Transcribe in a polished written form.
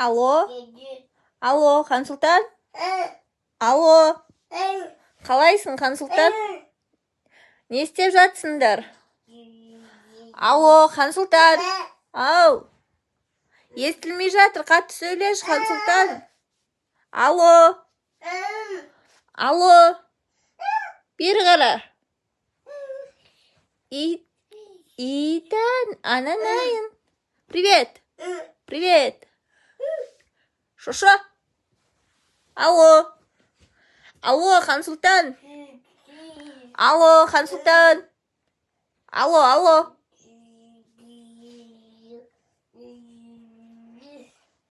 Алло? Алло, Хансұлтан? Алло? Қалайсың, Хансұлтан? Не істеп жатсыңдар? Алло, Хансұлтан? Ау! Естілмей жатыр, қатты сөйлеш, Хансұлтан. Алло? Алло? Бері қара. Итан, ананайын. Привет. Привет. Шошо? Алло? Алло, Хансұлтан? Алло, Хансұлтан? Алло, алло?